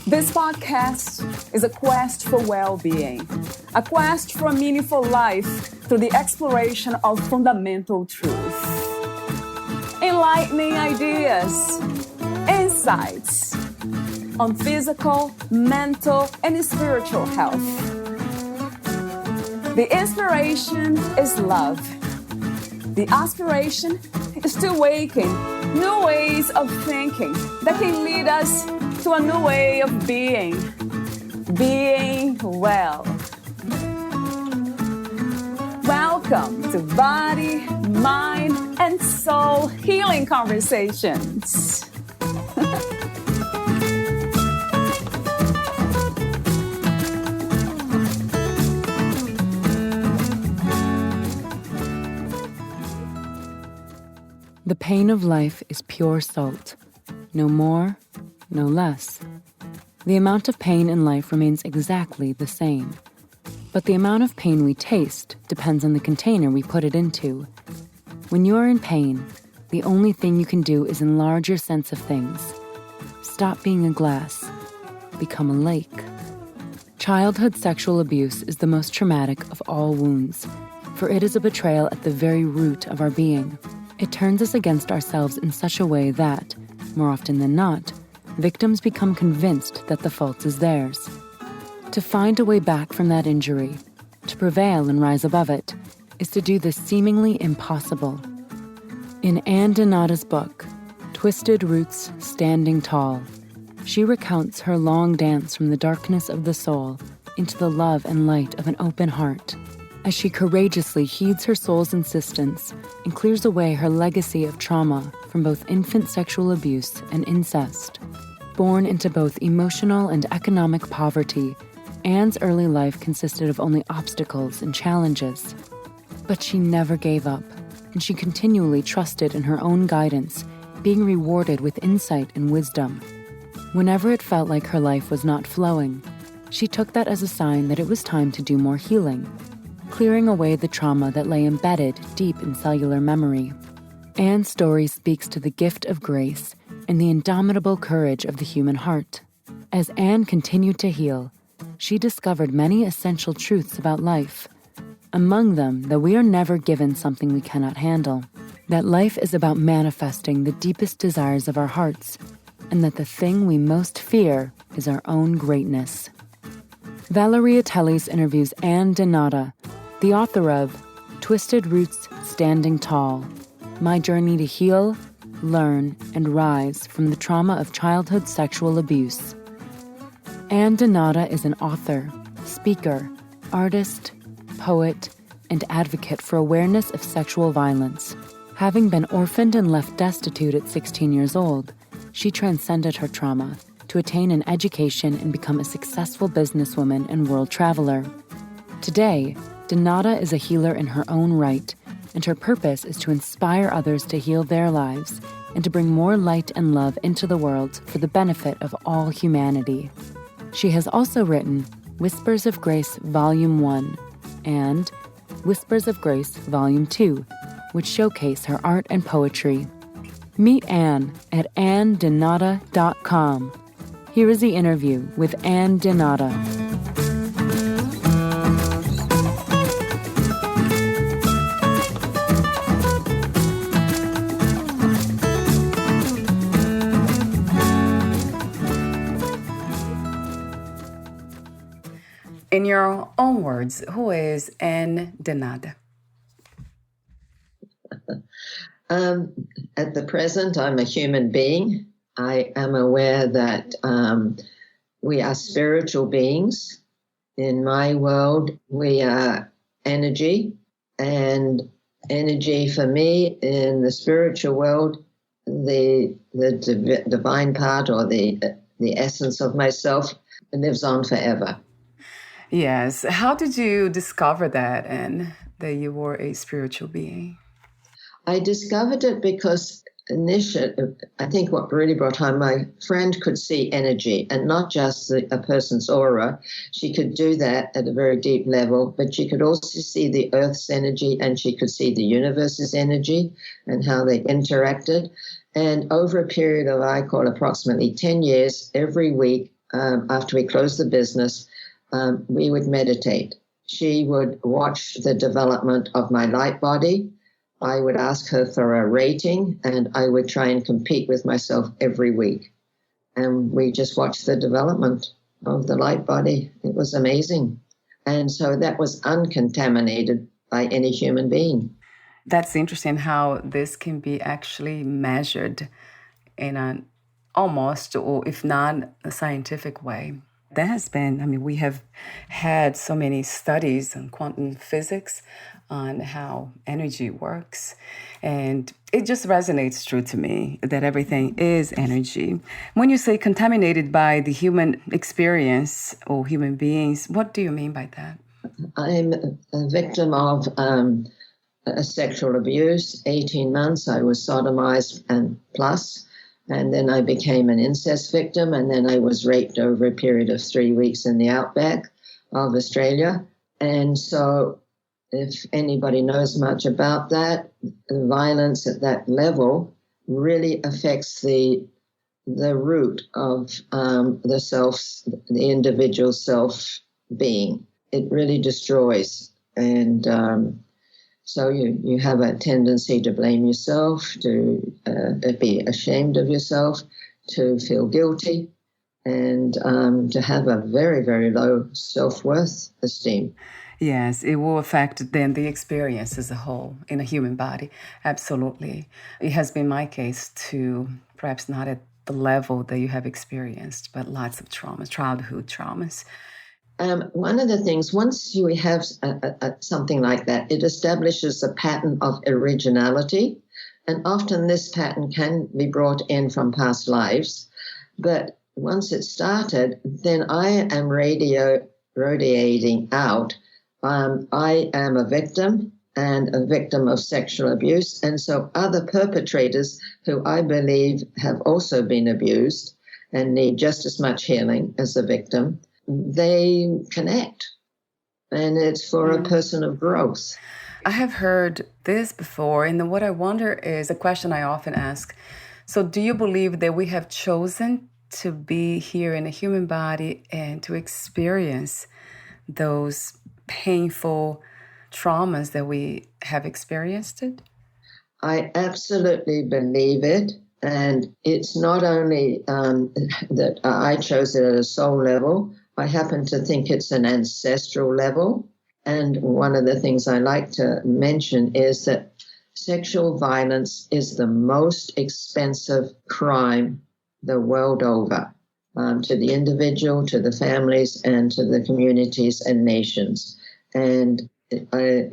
This podcast is a quest for well-being, a quest for a meaningful life through the exploration of fundamental truth. Enlightening ideas, insights on physical, mental, and spiritual health. The inspiration is love. The aspiration is to awaken new ways of thinking that can lead us to a new way of being well. Welcome to Body, Mind, and Soul Healing Conversations. The pain of life is pure salt, no more, no less. The amount of pain in life remains exactly the same. But the amount of pain we taste depends on the container we put it into. When you are in pain, the only thing you can do is enlarge your sense of things. Stop being a glass. Become a lake. Childhood sexual abuse is the most traumatic of all wounds, for it is a betrayal at the very root of our being. It turns us against ourselves in such a way that, more often than not, victims become convinced that the fault is theirs. To find a way back from that injury, to prevail and rise above it, is to do the seemingly impossible. In Anne Donata's book, Twisted Roots Standing Tall, she recounts her long dance from the darkness of the soul into the love and light of an open heart, as she courageously heeds her soul's insistence and clears away her legacy of trauma from both infant sexual abuse and incest. Born into both emotional and economic poverty, Anne's early life consisted of only obstacles and challenges. But she never gave up, and she continually trusted in her own guidance, being rewarded with insight and wisdom. Whenever it felt like her life was not flowing, she took that as a sign that it was time to do more healing, clearing away the trauma that lay embedded deep in cellular memory. Anne's story speaks to the gift of grace and the indomitable courage of the human heart. As Anne continued to heal, she discovered many essential truths about life. Among them, that we are never given something we cannot handle, that life is about manifesting the deepest desires of our hearts, and that the thing we most fear is our own greatness. Valeria Teles interviews Anne Donata, the author of Twisted Roots Standing Tall, My Journey to Heal, Learn, and Rise from the Trauma of Childhood Sexual Abuse. Anne Donata is an author, speaker, artist, poet, and advocate for awareness of sexual violence. Having been orphaned and left destitute at 16 years old, she transcended her trauma to attain an education and become a successful businesswoman and world traveler. Today, Donata is a healer in her own right, and her purpose is to inspire others to heal their lives and to bring more light and love into the world for the benefit of all humanity. She has also written Whispers of Grace Volume 1 and Whispers of Grace Volume 2, which showcase her art and poetry. Meet Anne at annedonata.com. Here is the interview with Anne Donata. In your own words, who is Anne Donata? At the present, I'm a human being. I am aware that we are spiritual beings. In my world, we are energy, and energy for me in the spiritual world, the divine part or the essence of myself lives on forever. Yes. How did you discover that and that you were a spiritual being? I discovered it because I think what really brought home, my friend could see energy and not just a person's aura. She could do that at a very deep level, but she could also see the Earth's energy and she could see the universe's energy and how they interacted. And over a period of, I call approximately 10 years, every week after we closed the business, we would meditate. She would watch the development of my light body. I would ask her for a rating, and I would try and compete with myself every week. And we just watched the development of the light body. It was amazing. And so that was uncontaminated by any human being. That's interesting how this can be actually measured in an almost, or if not a scientific way. There has been, we have had so many studies on quantum physics on how energy works. And it just resonates true to me that everything is energy. When you say contaminated by the human experience or human beings, what do you mean by that? I'm a victim of a sexual abuse. 18 months, I was sodomized and plus. And then I became an incest victim, and then I was raped over a period of 3 weeks in the outback of Australia. And so if anybody knows much about that, the violence at that level really affects the root of the individual self-being. It really destroys. And so you have a tendency to blame yourself, to be ashamed of yourself, to feel guilty, and to have a very, very low self-worth esteem. Yes, it will affect then the experience as a whole in a human body. Absolutely. It has been my case too, perhaps not at the level that you have experienced, but lots of traumas, childhood traumas. One of the things, once you have something like that, it establishes a pattern of originality. And often this pattern can be brought in from past lives. But once it started, then I am radiating out. I am a victim and a victim of sexual abuse. And so other perpetrators who I believe have also been abused and need just as much healing as the victim, they connect, and it's for a person of growth. I have heard this before, and what I wonder is a question I often ask. So do you believe that we have chosen to be here in a human body and to experience those painful traumas that we have experienced? I absolutely believe it. And it's not only that I chose it at a soul level. I happen to think it's an ancestral level. And one of the things I like to mention is that sexual violence is the most expensive crime the world over, to the individual, to the families, and to the communities and nations. And I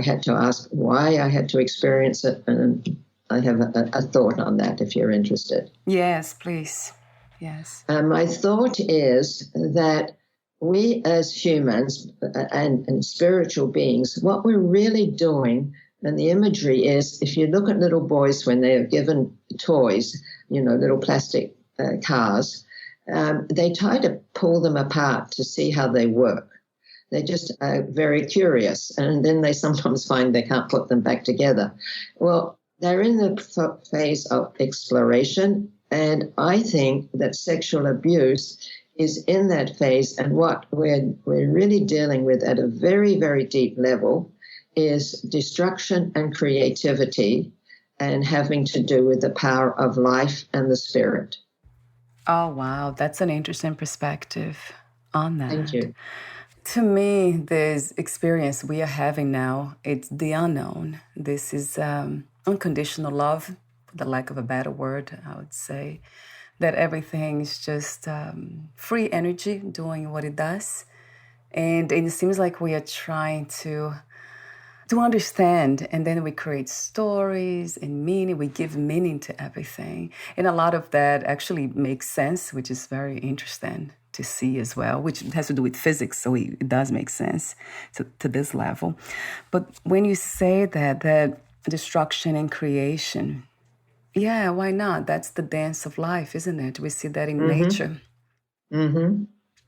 had to ask why I had to experience it, and I have a thought on that if you're interested. Yes, please. Yes. My thought is that we as humans and spiritual beings, what we're really doing, and the imagery is, if you look at little boys when they are given toys, little plastic cars, they try to pull them apart to see how they work. They're just very curious, and then they sometimes find they can't put them back together. Well, they're in the phase of exploration, and I think that sexual abuse is in that phase, and what we're really dealing with at a very, very deep level is destruction and creativity, and having to do with the power of life and the spirit. Oh, wow. That's an interesting perspective on that. Thank you. To me, this experience we are having now, it's the unknown. This is unconditional love, for the lack of a better word, I would say. That everything is just free energy doing what it does. And it seems like we are trying to understand, and then we create stories and meaning. We give meaning to everything. And a lot of that actually makes sense, which is very interesting to see as well, which has to do with physics, so it does make sense to this level. But when you say that destruction and creation, Yeah, why not? That's the dance of life, isn't it? We see that in Mm-hmm. nature. Mm-hmm.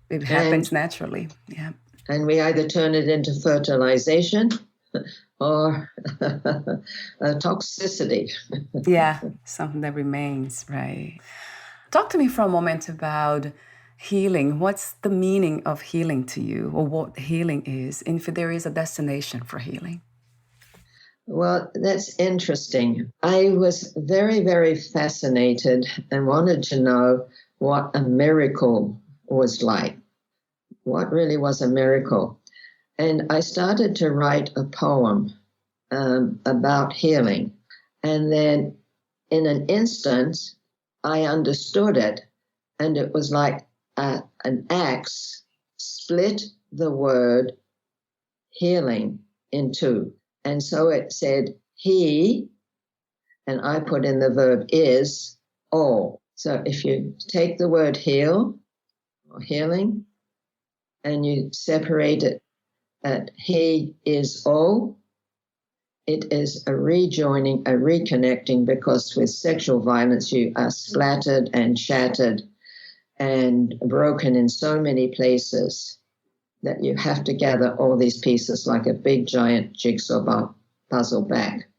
It happens naturally. Yeah. And we either turn it into fertilization or toxicity. Yeah, something that remains, right? Talk to me for a moment about healing. What's the meaning of healing to you, or what healing is, and if there is a destination for healing? Well, that's interesting. I was very, very fascinated and wanted to know what a miracle was like. What really was a miracle? And I started to write a poem about healing. And then in an instant, I understood it. And it was like an axe split the word healing in two. And so it said, he, and I put in the verb is, all. So if you take the word heal or healing and you separate it at he is all, it is a rejoining, a reconnecting, because with sexual violence you are splattered and shattered and broken in so many places that you have to gather all these pieces like a big giant jigsaw puzzle back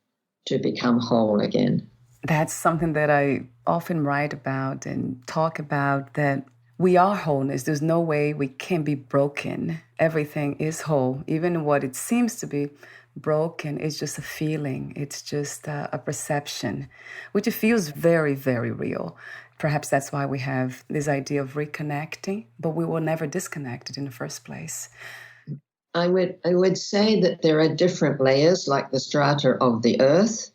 to become whole again. That's something that I often write about and talk about, that we are wholeness. There's no way we can be broken. Everything is whole. Even what it seems to be broken is just a feeling. It's just a perception, which feels very, very real. Perhaps that's why we have this idea of reconnecting, but we were never disconnected in the first place. I would say that there are different layers, like the strata of the earth,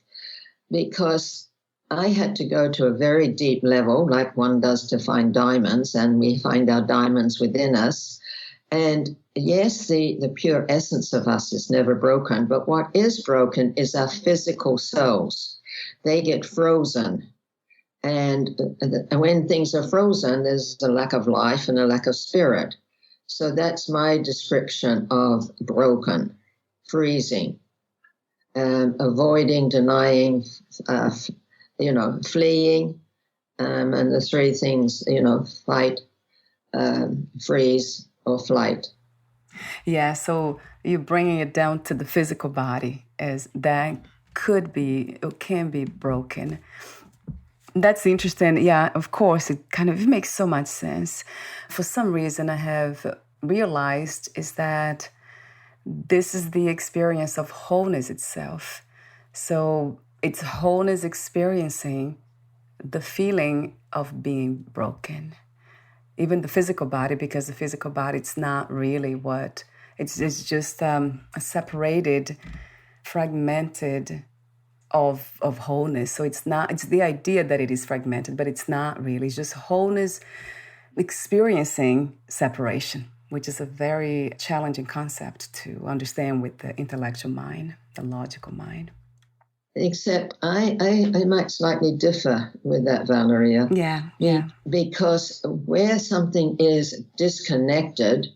because I had to go to a very deep level, like one does to find diamonds, and we find our diamonds within us. And yes, the pure essence of us is never broken, but what is broken is our physical selves. They get frozen. And when things are frozen, there's a lack of life and a lack of spirit. So that's my description of broken, freezing, avoiding, denying, fleeing, and the three things, fight, freeze, or flight. Yeah, so you're bringing it down to the physical body, as that could be, or can be broken. That's interesting. Yeah, of course, it makes so much sense. For some reason, I have realized is that this is the experience of wholeness itself. So it's wholeness experiencing the feeling of being broken. Even the physical body, because the physical body, it's not really what, it's just a separated, fragmented of wholeness. So it's the idea that it is fragmented, but it's not really. It's just wholeness experiencing separation, which is a very challenging concept to understand with the intellectual mind, the logical mind. Except I might slightly differ with that, Valeria. Yeah. Because where something is disconnected,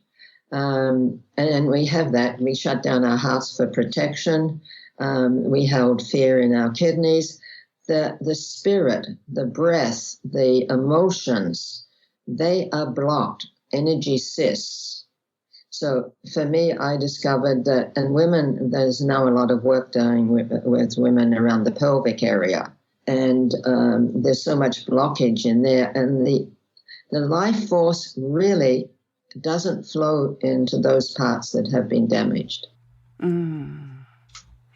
and we have that, we shut down our hearts for protection, we held fear in our kidneys, the spirit, the breath, the emotions, they are blocked, energy cysts. So for me, I discovered that, and women, there's now a lot of work done with women around the pelvic area, and there's so much blockage in there, and the life force really doesn't flow into those parts that have been damaged.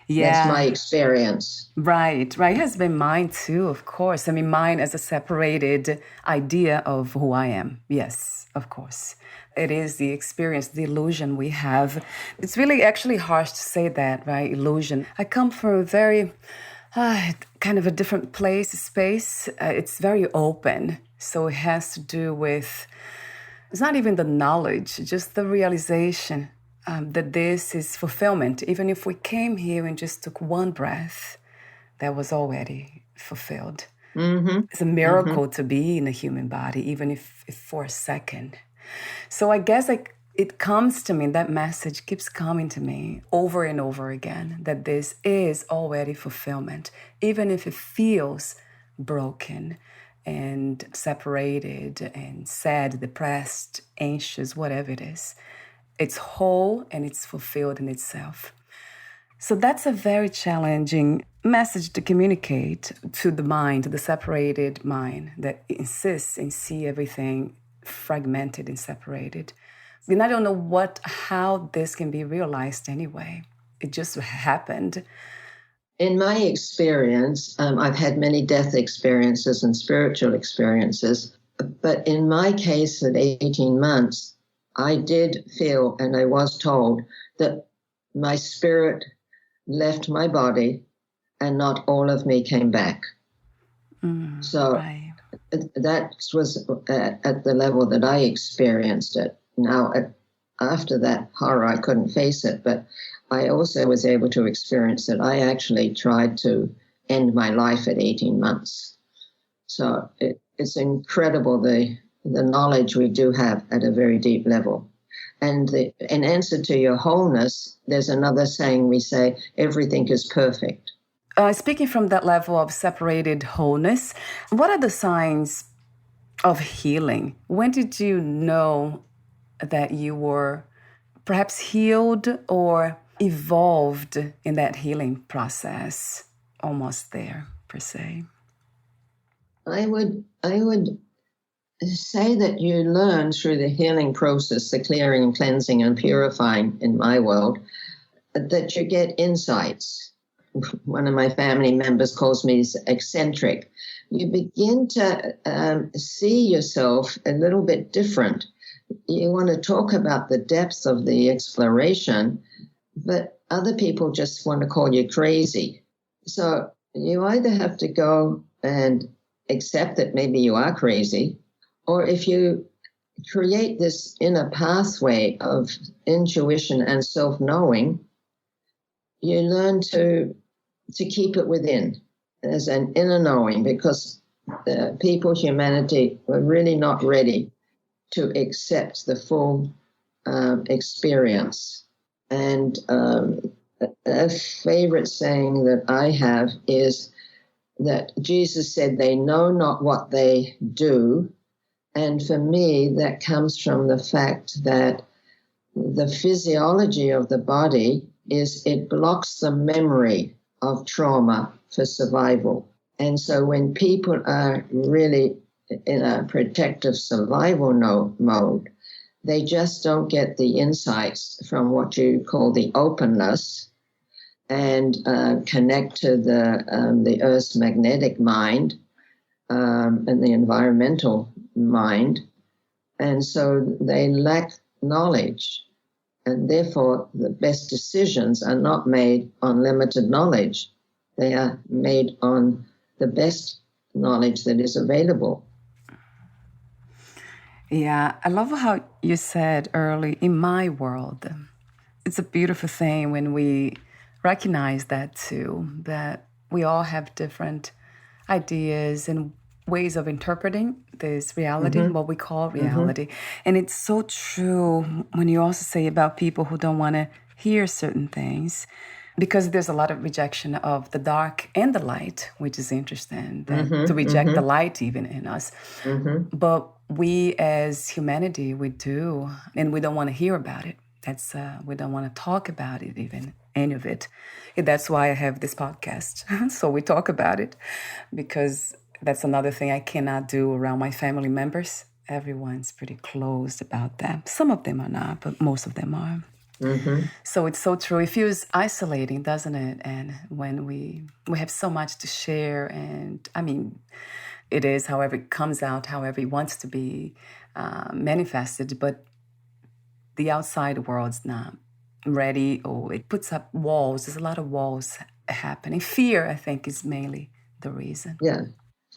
Yeah. That's my experience. Right. It has been mine too, of course. I mean, mine as a separated idea of who I am. Yes, of course. It is the experience, the illusion we have. It's really actually harsh to say that, right? Illusion. I come from a very kind of a different space. It's very open. So it has to do with, it's not even the knowledge, just the realization that this is fulfillment. Even if we came here and just took one breath, that was already fulfilled. Mm-hmm. It's a miracle to be in a human body, even if for a second. So I guess it comes to me, that message keeps coming to me over and over again, that this is already fulfillment, even if it feels broken and separated and sad, depressed, anxious, whatever it is. It's whole and it's fulfilled in itself. So that's a very challenging message to communicate to the mind, the separated mind that insists and see everything fragmented and separated. And I don't know how this can be realized anyway. It just happened. In my experience, I've had many death experiences and spiritual experiences, but in my case at 18 months, I did feel, and I was told, that my spirit left my body and not all of me came back. So right. That was at the level that I experienced it. Now, after that horror, I couldn't face it, but I also was able to experience that I actually tried to end my life at 18 months. So it's incredible the knowledge we do have at a very deep level. And in answer to your wholeness, there's another saying we say, everything is perfect. Speaking from that level of separated wholeness, what are the signs of healing? When did you know that you were perhaps healed or evolved in that healing process? Almost there, per se. I would say that you learn through the healing process, the clearing and cleansing and purifying in my world, that you get insights. One of my family members calls me eccentric. You begin to see yourself a little bit different. You want to talk about the depth of the exploration, but other people just want to call you crazy. So you either have to go and accept that maybe you are crazy, or if you create this inner pathway of intuition and self-knowing, you learn to keep it within as an inner knowing, because people, humanity, were really not ready to accept the full experience. And a favorite saying that I have is that Jesus said, they know not what they do. And for me, that comes from the fact that the physiology of the body is it blocks the memory of trauma for survival. And so when people are really in a protective survival mode, they just don't get the insights from what you call the openness and connect to the Earth's magnetic mind and the environmental mind. And so they lack knowledge. And therefore, the best decisions are not made on limited knowledge. They are made on the best knowledge that is available. Yeah, I love how you said early, in my world. It's a beautiful thing when we recognize that too, that we all have different ideas and ways of interpreting this reality, what we call reality. And it's so true when you also say about people who don't want to hear certain things, because there's a lot of rejection of the dark and the light, which is interesting, to reject the light even in us. But we as humanity, we do, and we don't want to hear about it. That's we don't want to talk about it even, any of it. And that's why I have this podcast. So we talk about it, because that's another thing I cannot do around my family members. Everyone's pretty closed about that. Some of them are not, but most of them are. So it's so true. It feels isolating, doesn't it? And when we have so much to share, and I mean, it is however it comes out, however it wants to be manifested, but the outside world's not ready, or it puts up walls. There's a lot of walls happening. Fear, I think, is mainly the reason. Yeah.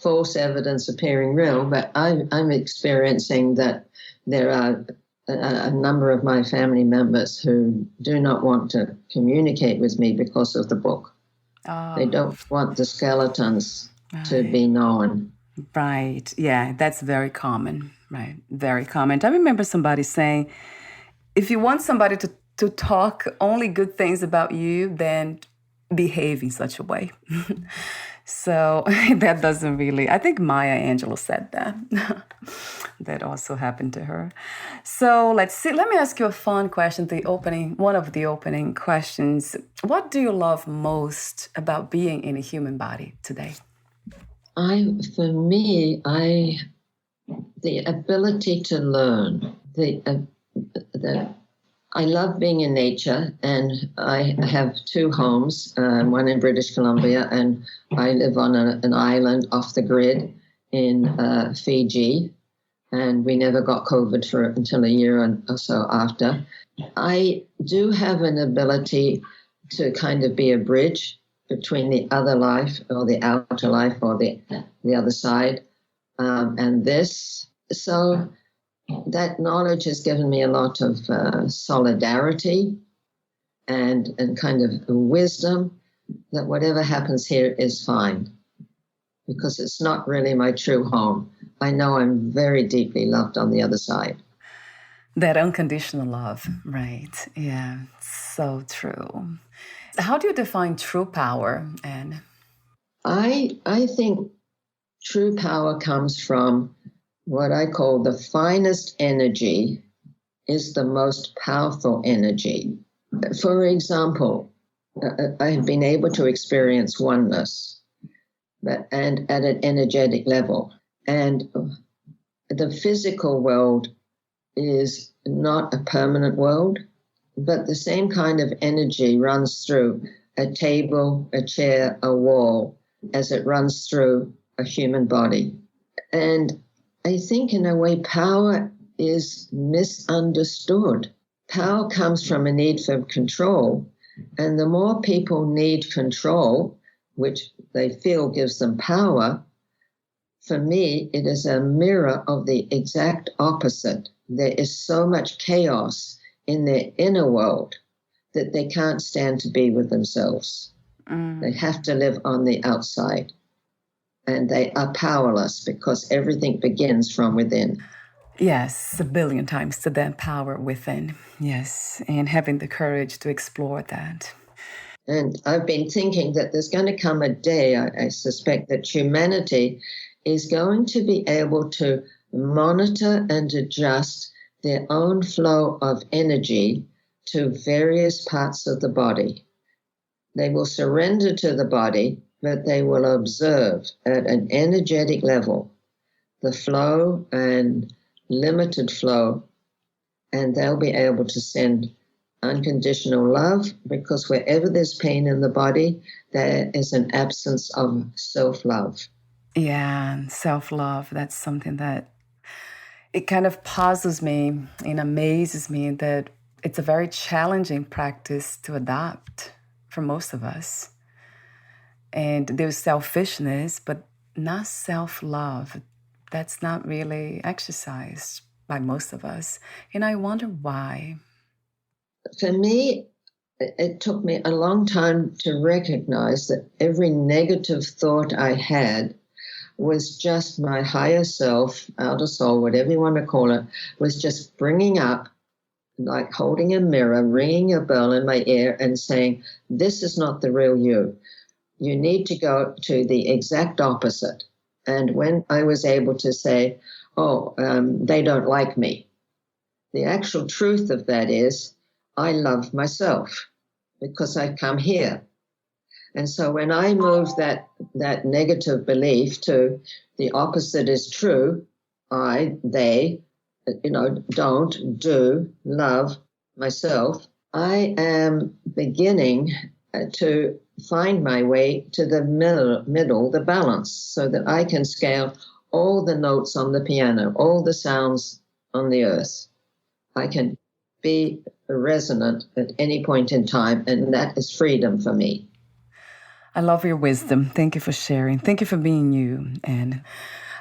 False evidence appearing real, but I'm experiencing that there are a number of my family members who do not want to communicate with me because of the book. They don't want the skeletons to be known. Right. Yeah, that's very common. Right. Very common. I remember somebody saying, if you want somebody to talk only good things about you, then behave in such a way. So that doesn't really, I think Maya Angelou said that. That also happened to her. So let's see. Let me ask you a fun question. One of the opening questions. What do you love most about being in a human body today? The ability to learn. I love being in nature, and I have two homes, one in British Columbia, and I live on an island off the grid in Fiji, and we never got COVID until a year or so after. I do have an ability to kind of be a bridge between the other life or the outer life or the other side and this. So that knowledge has given me a lot of solidarity and kind of wisdom that whatever happens here is fine, because it's not really my true home. I know I'm very deeply loved on the other side. That unconditional love, right? Yeah, so true. How do you define true power, Anne? I think true power comes from what I call the finest energy is the most powerful energy. For example, I have been able to experience oneness, and at an energetic level. And the physical world is not a permanent world, but the same kind of energy runs through a table, a chair, a wall, as it runs through a human body. And I think in a way power is misunderstood. Power comes from a need for control, and the more people need control, which they feel gives them power, for me, it is a mirror of the exact opposite. There is so much chaos in their inner world that they can't stand to be with themselves. They have to live on the outside. And they are powerless because everything begins from within. Yes, a billion times to that power within. Yes, and having the courage to explore that. And I've been thinking that there's going to come a day, I suspect, that humanity is going to be able to monitor and adjust their own flow of energy to various parts of the body. They will surrender to the body, but they will observe at an energetic level the flow and limited flow, and they'll be able to send unconditional love, because wherever there's pain in the body, there is an absence of self-love. Yeah, self-love, that's something that it kind of puzzles me and amazes me that it's a very challenging practice to adopt for most of us. And there's selfishness, but not self-love. That's not really exercised by most of us. And I wonder why. For me, it took me a long time to recognize that every negative thought I had was just my higher self, outer soul, whatever you want to call it, was just bringing up, like holding a mirror, ringing a bell in my ear and saying, this is not the real you. You need to go to the exact opposite. And when I was able to say, they don't like me, the actual truth of that is I love myself because I come here. And so when I move that negative belief to the opposite is true, they, don't do love myself, I am beginning to find my way to the middle, the balance, so that I can scale all the notes on the piano, all the sounds on the earth. I can be resonant at any point in time, and that is freedom for me. I love your wisdom. Thank you for sharing. Thank you for being you. And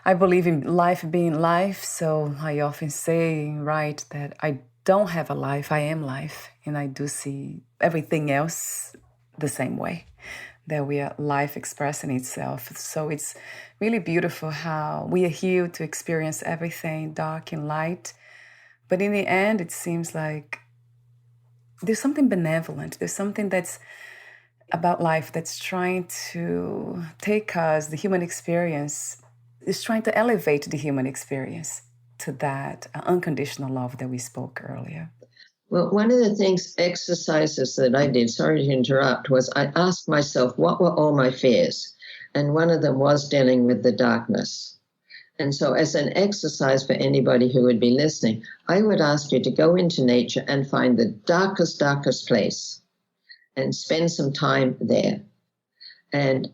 I believe in life being life, so I often say, right, that I don't have a life, I am life. And I do see everything else the same way, that we are life expressing itself. So it's really beautiful how we are here to experience everything dark and light. But in the end, it seems like there's something benevolent. There's something that's about life that's trying to take us, the human experience, is trying to elevate the human experience to that unconditional love that we spoke earlier? Well, one of the exercises that I did, sorry to interrupt, was I asked myself, what were all my fears? And one of them was dealing with the darkness. And so as an exercise for anybody who would be listening, I would ask you to go into nature and find the darkest place and spend some time there and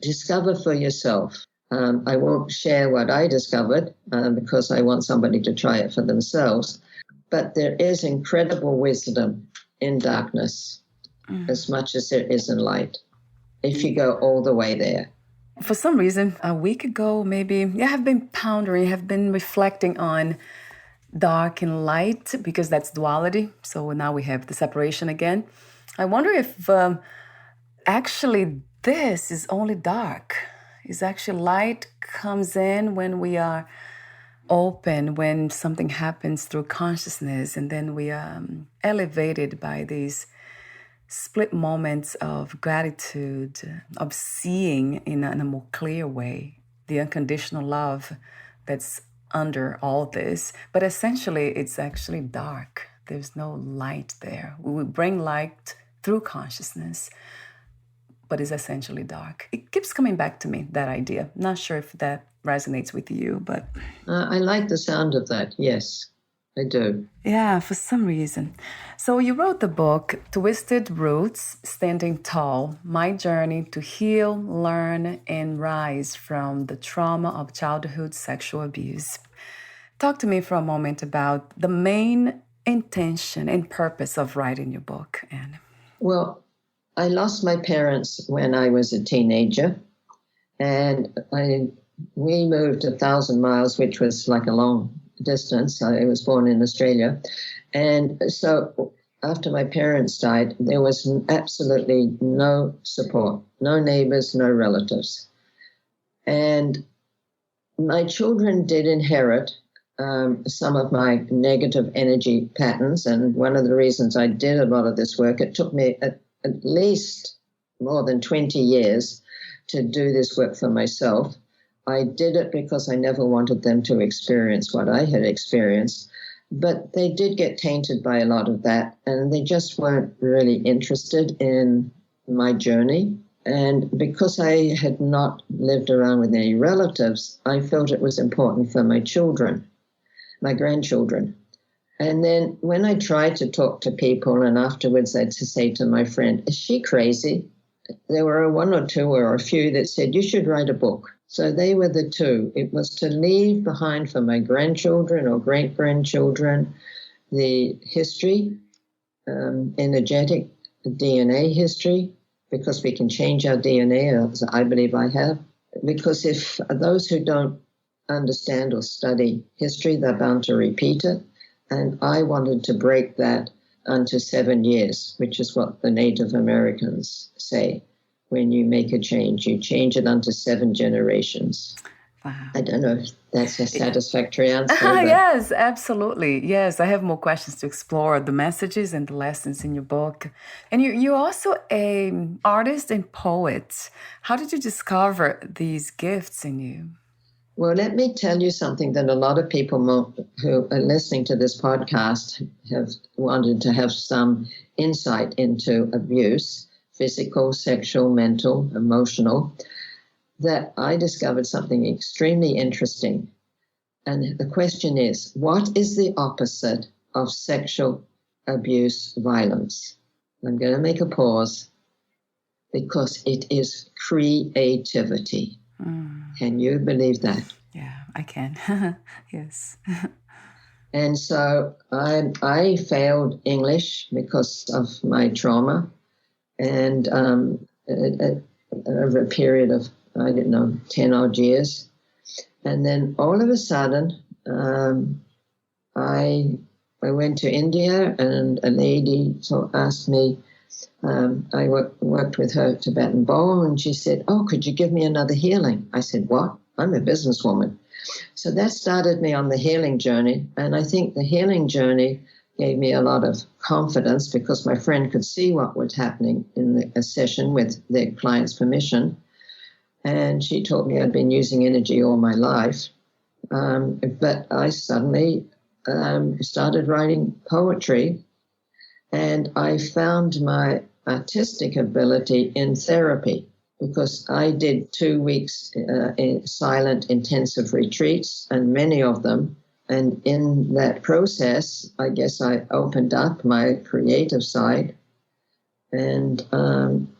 discover for yourself. I won't share what I discovered because I want somebody to try it for themselves. But there is incredible wisdom in darkness as much as there is in light, if you go all the way there. For some reason, a week ago, maybe, I have been pondering, have been reflecting on dark and light, because that's duality. So now we have the separation again. I wonder if actually this is only dark. Is actually light comes in when we are open, when something happens through consciousness, and then we are elevated by these split moments of gratitude, of seeing in a more clear way the unconditional love that's under all this. But essentially, it's actually dark. There's no light there. We would bring light through consciousness, but it's essentially dark. It keeps coming back to me, that idea. Not sure if that resonates with you, but... I like the sound of that, yes. I do. Yeah, for some reason. So you wrote the book, Twisted Roots, Standing Tall, My Journey to Heal, Learn, and Rise from the Trauma of Childhood Sexual Abuse. Talk to me for a moment about the main intention and purpose of writing your book, Anne. Well, I lost my parents when I was a teenager, and we moved 1,000 miles, which was like a long distance. I was born in Australia. And so after my parents died, there was absolutely no support, no neighbors, no relatives. And my children did inherit some of my negative energy patterns. And one of the reasons I did a lot of this work, it took me at least more than 20 years to do this work for myself. I did it because I never wanted them to experience what I had experienced, but they did get tainted by a lot of that, and they just weren't really interested in my journey. And because I had not lived around with any relatives, I felt it was important for my children, my grandchildren. And then when I tried to talk to people, and afterwards I'd say to my friend, is she crazy? There were one or two or a few that said, you should write a book. So they were the two. It was to leave behind for my grandchildren or great-grandchildren the history, energetic DNA history, because we can change our DNA, as I believe I have. Because if those who don't understand or study history, they're bound to repeat it. And I wanted to break that unto 7 years, which is what the Native Americans say. When you make a change, you change it unto 7 generations. Wow. I don't know if that's a satisfactory answer. Yes, absolutely. Yes, I have more questions to explore the messages and the lessons in your book. And you're also an artist and poet. How did you discover these gifts in you? Well, let me tell you something that a lot of people who are listening to this podcast have wanted to have some insight into abuse. Physical, sexual, mental, emotional, that I discovered something extremely interesting. And the question is, what is the opposite of sexual abuse violence? I'm going to make a pause because it is creativity. Can you believe that? Yeah, I can. Yes. And so I failed English because of my trauma. And over a period of, 10 odd years. And then all of a sudden, I went to India, and a lady asked me, I worked with her Tibetan bowl, and she said, oh, could you give me another healing? I said, what? I'm a businesswoman. So that started me on the healing journey. And I think the healing journey gave me a lot of confidence because my friend could see what was happening in a session with their client's permission. And she told me I'd been using energy all my life. But I suddenly started writing poetry, and I found my artistic ability in therapy because I did 2 weeks in silent intensive retreats, and many of them. And in that process, I guess I opened up my creative side, and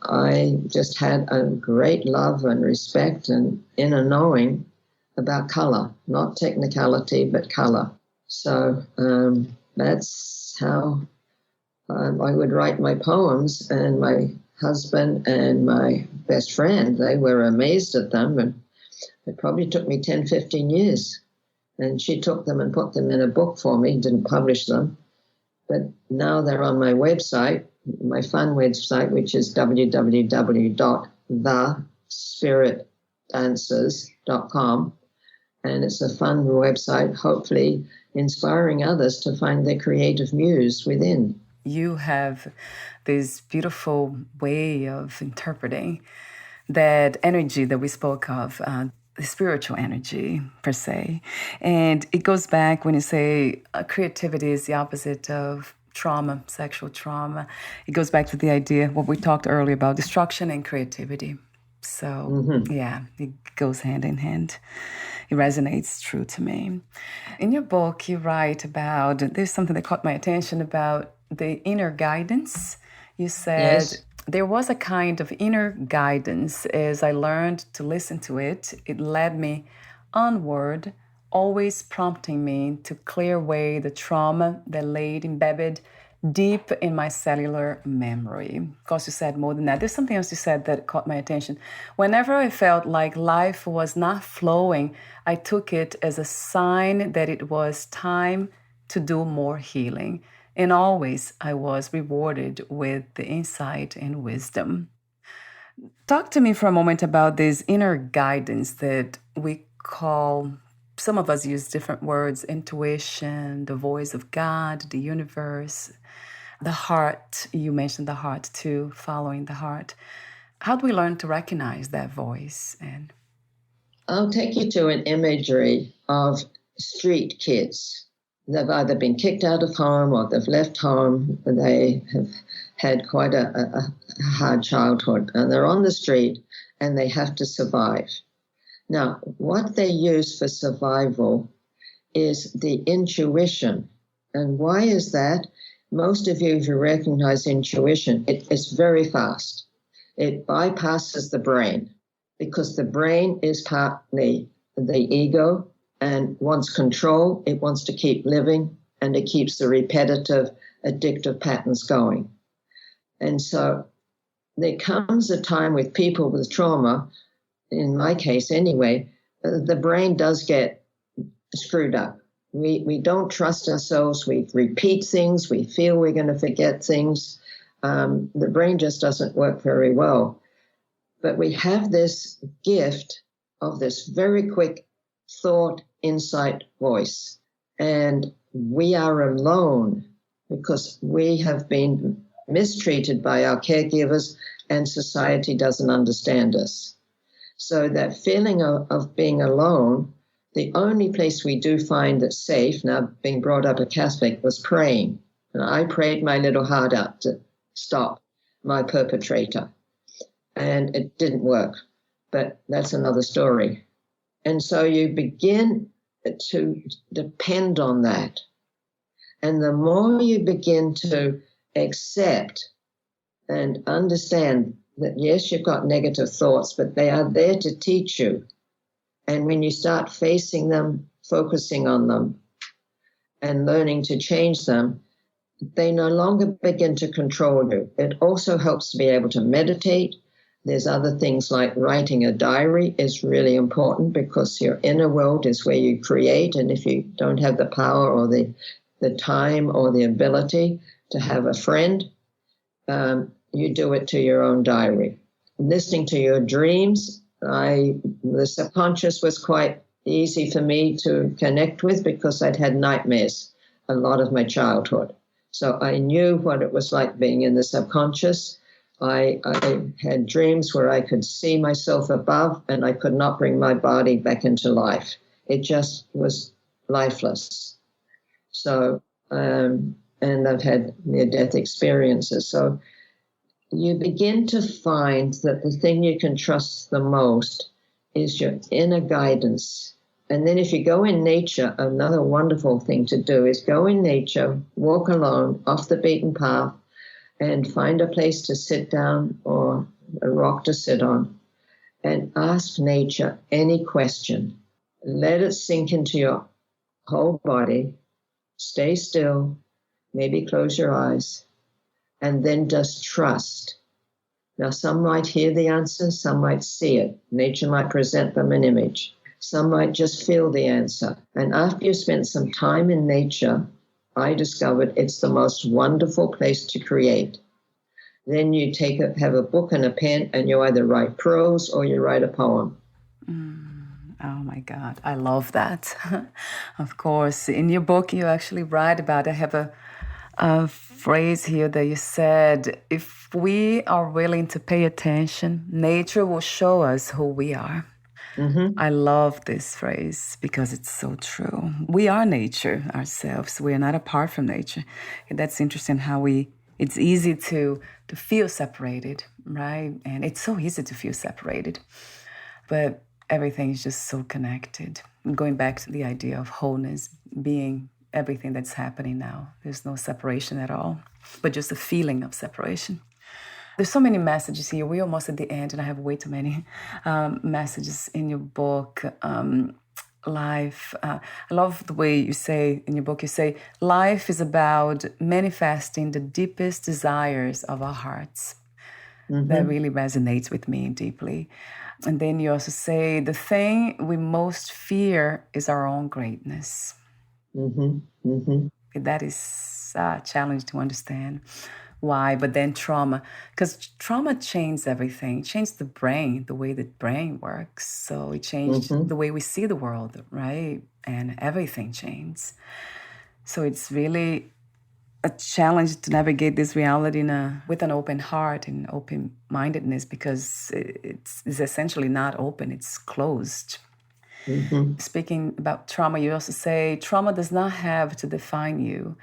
I just had a great love and respect and inner knowing about color, not technicality, but color. So that's how I would write my poems, and my husband and my best friend, they were amazed at them, and it probably took me 10, 15 years. And she took them and put them in a book for me, didn't publish them. But now they're on my website, my fun website, which is www.thespiritdancers.com. And it's a fun website, hopefully inspiring others to find their creative muse within. You have this beautiful way of interpreting that energy that we spoke of, the spiritual energy per se. And it goes back when you say creativity is the opposite of trauma, sexual trauma. It goes back to the idea, what we talked earlier about destruction and creativity. So, yeah, it goes hand in hand. It resonates true to me. In your book, you write about, there's something that caught my attention about the inner guidance. You said, yes, there was a kind of inner guidance. As I learned to listen to it, it led me onward, always prompting me to clear away the trauma that lay embedded deep in my cellular memory. Of course, you said more than that. There's something else you said that caught my attention. Whenever I felt like life was not flowing, I took it as a sign that it was time to do more healing. And always I was rewarded with the insight and wisdom. Talk to me for a moment about this inner guidance that we call, some of us use different words, intuition, the voice of God, the universe, the heart. You mentioned the heart too, following the heart. How do we learn to recognize that voice? And I'll take you to an imagery of street kids. They've either been kicked out of home or they've left home. They have had quite a hard childhood, and they're on the street and they have to survive. Now, what they use for survival is the intuition. And why is that? Most of you, if you recognize intuition, it's very fast. It bypasses the brain because the brain is partly the ego and wants control. It wants to keep living, and it keeps the repetitive, addictive patterns going. And so there comes a time with people with trauma, in my case anyway, the brain does get screwed up. We don't trust ourselves. We repeat things. We feel we're going to forget things. The brain just doesn't work very well. But we have this gift of this very quick thought, insight, voice. And we are alone because we have been mistreated by our caregivers and society doesn't understand us. So that feeling of being alone, the only place we do find that's safe, now being brought up a Catholic, was praying. And I prayed my little heart out to stop my perpetrator. And it didn't work, but that's another story. And so you begin to depend on that. And the more you begin to accept and understand that, yes, you've got negative thoughts, but they are there to teach you. And when you start facing them, focusing on them, and learning to change them, they no longer begin to control you. It also helps to be able to meditate. There's other things like writing a diary is really important because your inner world is where you create. And if you don't have the power or the time or the ability to have a friend, you do it to your own diary. Listening to your dreams, the subconscious was quite easy for me to connect with because I'd had nightmares a lot of my childhood. So I knew what it was like being in the subconscious. I had dreams where I could see myself above and I could not bring my body back into life. It just was lifeless. So, and I've had near-death experiences. So you begin to find that the thing you can trust the most is your inner guidance. And then if you go in nature, another wonderful thing to do is go in nature, walk alone, off the beaten path, and find a place to sit down or a rock to sit on and ask nature any question. Let it sink into your whole body. Stay still, maybe close your eyes, and then just trust. Now, some might hear the answer, some might see it. Nature might present them an image. Some might just feel the answer. And after you spent some time in nature, I discovered it's the most wonderful place to create. Then you have a book and a pen, and you either write prose or you write a poem. Oh my God, I love that. Of course, in your book, you actually write about, I have a phrase here that you said, if we are willing to pay attention, nature will show us who we are. Mm-hmm. I love this phrase because it's so true. We are nature ourselves. We are not apart from nature. And that's interesting how it's easy to feel separated, right? And it's so easy to feel separated. But everything is just so connected. Going back to the idea of wholeness, being everything that's happening now. There's no separation at all, but just a feeling of separation. There's so many messages here. We're almost at the end, and I have way too many messages in your book. Life. I love the way you say in your book, you say, life is about manifesting the deepest desires of our hearts. Mm-hmm. That really resonates with me deeply. And then you also say, the thing we most fear is our own greatness. Mm-hmm. Mm-hmm. That is a challenge to understand. Why? But then trauma, because trauma changed everything. It changed the brain, the way the brain works. So it changed the way we see the world, right? And everything changed. So it's really a challenge to navigate this reality with an open heart and open-mindedness, because it's essentially not open, it's closed. Mm-hmm. Speaking about trauma, you also say, trauma does not have to define you.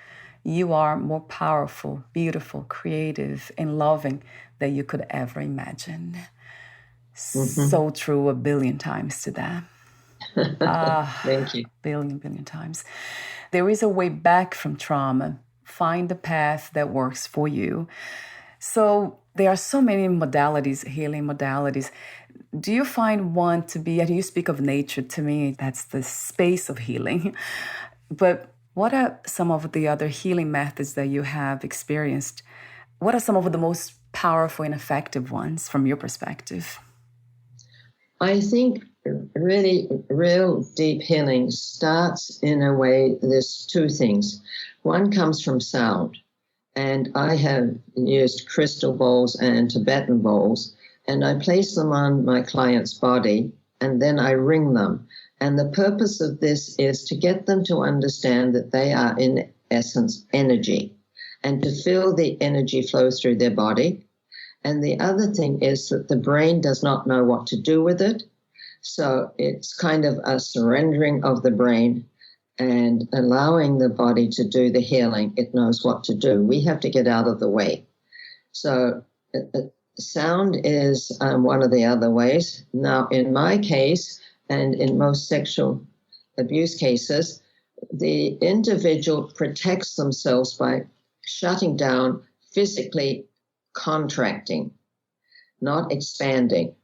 You are more powerful, beautiful, creative, and loving than you could ever imagine. Mm-hmm. So true, a billion times to that. Thank you. Billion times. There is a way back from trauma. Find the path that works for you. So there are so many modalities, healing modalities. Do you find one to be, and you speak of nature, to me, that's the space of healing. But what are some of the other healing methods that you have experienced? What are some of the most powerful and effective ones from your perspective? I think really real deep healing starts in a way, there's two things. One comes from sound. And I have used crystal bowls and Tibetan bowls, and I place them on my client's body, and then I ring them. And the purpose of this is to get them to understand that they are, in essence, energy, and to feel the energy flow through their body. And the other thing is that the brain does not know what to do with it. So it's kind of a surrendering of the brain and allowing the body to do the healing. It knows what to do. We have to get out of the way. So sound is one of the other ways. Now, in my case, and in most sexual abuse cases, the individual protects themselves by shutting down, physically contracting, not expanding.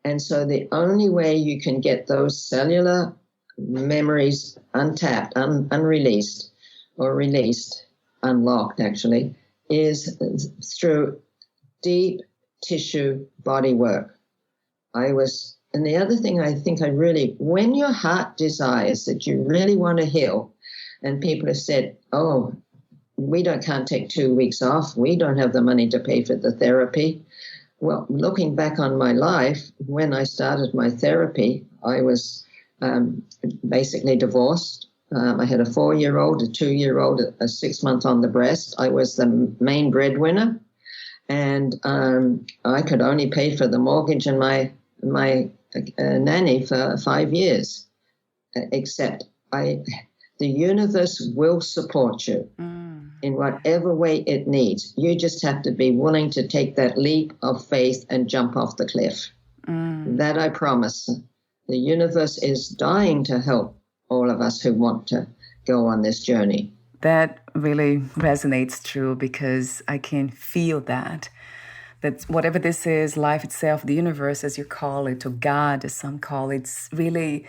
And so the only way you can get those cellular memories untapped, unreleased, or released, unlocked actually, is through deep tissue body work. And the other thing I think when your heart desires that you really want to heal, and people have said, oh, we can't take 2 weeks off, we don't have the money to pay for the therapy. Well, looking back on my life, when I started my therapy, I was basically divorced. I had a 4-year-old, a 2-year-old, a 6-month on the breast. I was the main breadwinner, and I could only pay for the mortgage and my nanny for 5 years. Except the universe will support you in whatever way it needs. You just have to be willing to take that leap of faith and jump off the cliff. That I promise. The universe is dying to help all of us who want to go on this journey. That really resonates true, because I can feel that whatever this is, life itself, the universe, as you call it, or God, as some call it, it's really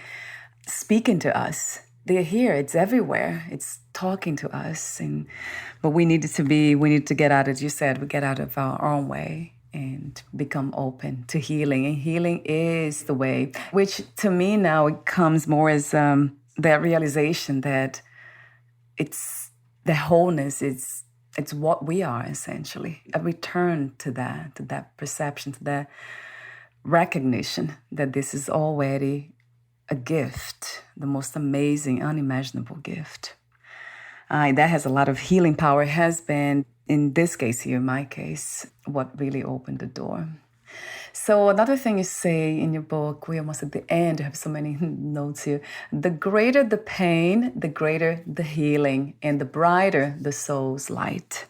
speaking to us. They're here. It's everywhere. It's talking to us. But we need to get out, as you said, we get out of our own way and become open to healing. And healing is the way, which to me now it comes more as that realization that it's the wholeness, it's what we are, essentially. A return to that perception, to that recognition that this is already a gift, the most amazing, unimaginable gift. That has a lot of healing power. It has been, in this case here, in my case, what really opened the door. So another thing you say in your book, we're almost at the end, you have so many notes here. The greater the pain, the greater the healing, and the brighter the soul's light.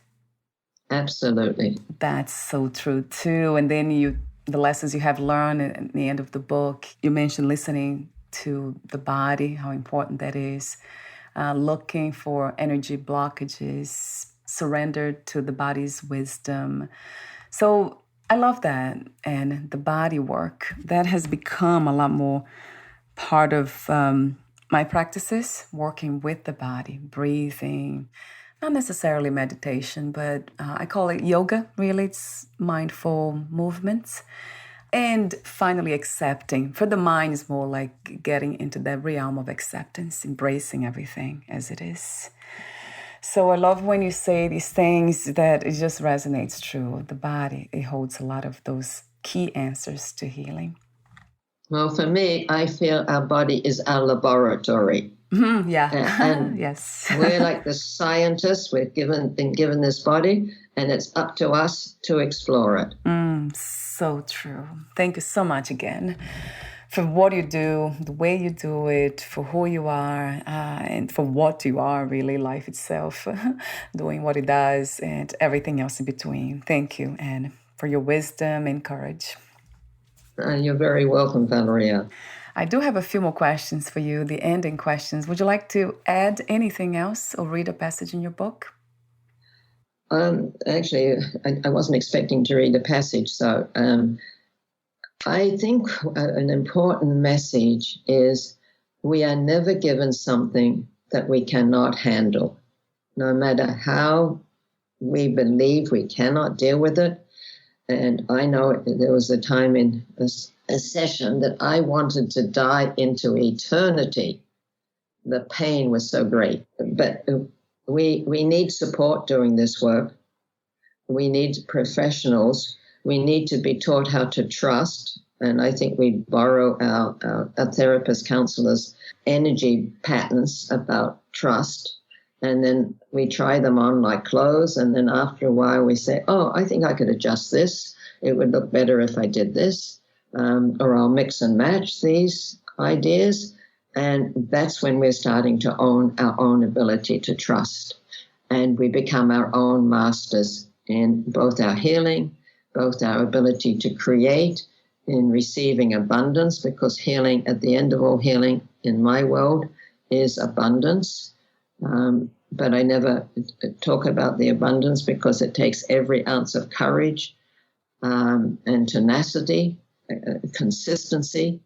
Absolutely. That's so true too. And then the lessons you have learned at the end of the book, you mentioned listening to the body, how important that is, looking for energy blockages, surrender to the body's wisdom. So I love that. And the body work, that has become a lot more part of my practices, working with the body, breathing, not necessarily meditation, but I call it yoga, really. It's mindful movements. And finally, accepting. For the mind, is more like getting into that realm of acceptance, embracing everything as it is. So I love when you say these things, that it just resonates true. The body, it holds a lot of those key answers to healing. Well, for me, I feel our body is our laboratory. Yeah. And yes. We're like the scientists. We've been given this body, and it's up to us to explore it. So true. Thank you so much again for what you do, the way you do it, for who you are, and for what you are, really, life itself, doing what it does, and everything else in between. Thank you, and for your wisdom and courage. You're very welcome, Valeria. I do have a few more questions for you, the ending questions. Would you like to add anything else or read a passage in your book? Actually, I wasn't expecting to read a passage, so I think an important message is we are never given something that we cannot handle. No matter how we believe we cannot deal with it. And I know there was a time in a session that I wanted to dive into eternity. The pain was so great. But we need support doing this work. We need professionals. We need to be taught how to trust. And I think we borrow our therapists, counselors' energy patterns about trust. And then we try them on like clothes. And then after a while we say, oh, I think I could adjust this. It would look better if I did this. Or I'll mix and match these ideas. And that's when we're starting to own our own ability to trust. And we become our own masters in both our healing, both our ability to create, in receiving abundance, because healing, at the end of all healing in my world, is abundance. But I never talk about the abundance because it takes every ounce of courage and tenacity, consistency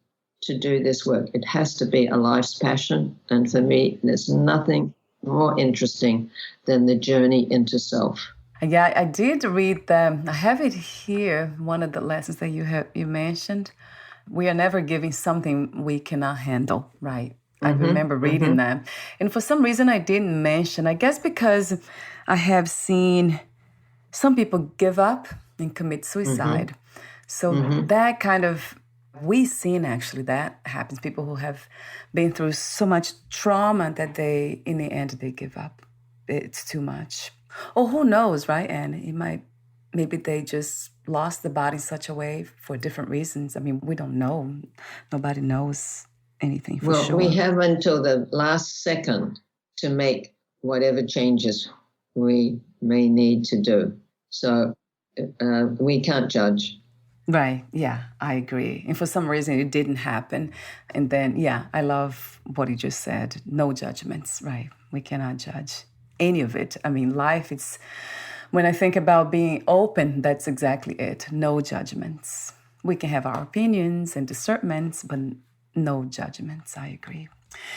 to do this work. It has to be a life's passion. And for me, there's nothing more interesting than the journey into self. Yeah, I did read them. I have it here, one of the lessons that you mentioned. We are never giving something we cannot handle, right? I remember reading that. And for some reason I didn't mention, I guess because I have seen some people give up and commit suicide. So that kind of We've seen actually that happens. People who have been through so much trauma that in the end, they give up. It's too much. Or who knows, right? And maybe they just lost the body in such a way for different reasons. I mean, we don't know. Nobody knows anything for sure. Well, we have until the last second to make whatever changes we may need to do. So we can't judge. Right. Yeah, I agree. And for some reason, it didn't happen. And then, yeah, I love what you just said. No judgments, right? We cannot judge any of it. I mean, life, when I think about being open, that's exactly it. No judgments. We can have our opinions and discernments, but no judgments. I agree.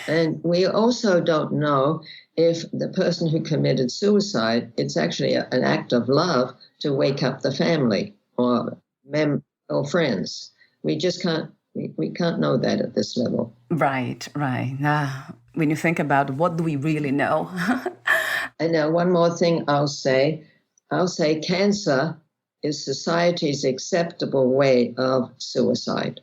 And we also don't know if the person who committed suicide, it's actually an act of love to wake up the family or friends. We just can't know that at this level. Right. When you think about what do we really know? And now one more thing I'll say cancer is society's acceptable way of suicide.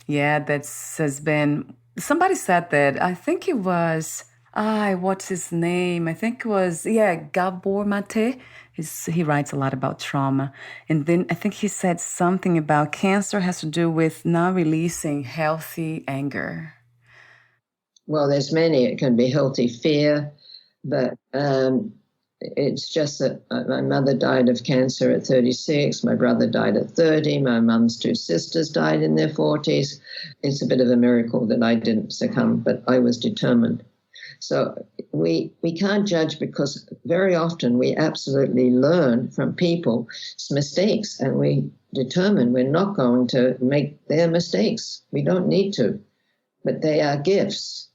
Yeah, has been, somebody said that, I think it was, what's his name? I think it was, Gabor Mate. He writes a lot about trauma. And then I think he said something about cancer has to do with not releasing healthy anger. Well, there's many. It can be healthy fear, but it's just that my mother died of cancer at 36. My brother died at 30. My mum's two sisters died in their 40s. It's a bit of a miracle that I didn't succumb, but I was determined. So we can't judge because very often we absolutely learn from people's mistakes and we determine we're not going to make their mistakes. We don't need to, but they are gifts.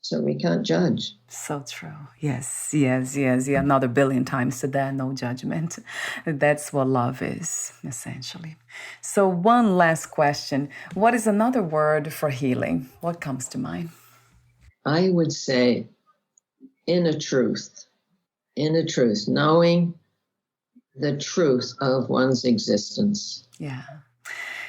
So we can't judge. So true. Yes. Yeah, another billion times to that, no judgment. That's what love is, essentially. So one last question. What is another word for healing? What comes to mind? I would say inner truth, knowing the truth of one's existence. Yeah.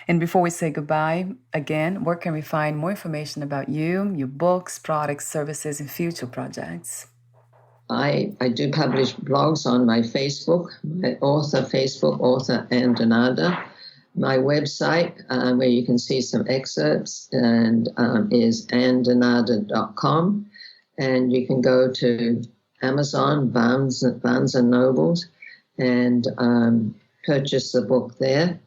And before we say goodbye, again, where can we find more information about you, your books, products, services, and future projects? I do publish blogs on my Facebook, author and Denada. My website, where you can see some excerpts, and is andenada.com. And you can go to Amazon, Barnes and Nobles, and purchase the book there.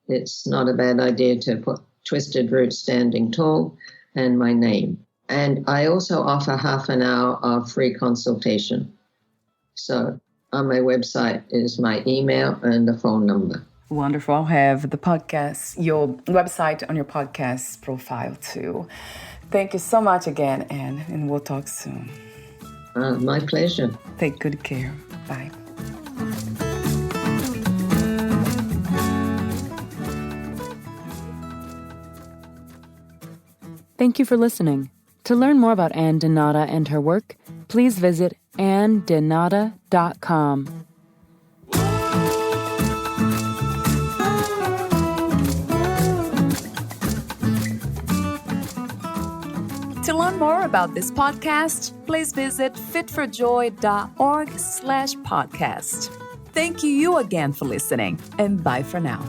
It's not a bad idea to put Twisted Roots Standing Tall and my name. And I also offer half an hour of free consultation. So on my website is my email and the phone number. Wonderful. I'll have the podcast, your website on your podcast profile too. Thank you so much again, Anne, and we'll talk soon. My pleasure. Take good care. Bye. Thank you for listening. To learn more about Anne Denada and her work, please visit andenada.com. To learn more about this podcast, please visit fitforjoy.org/podcast. Thank you again for listening, and bye for now.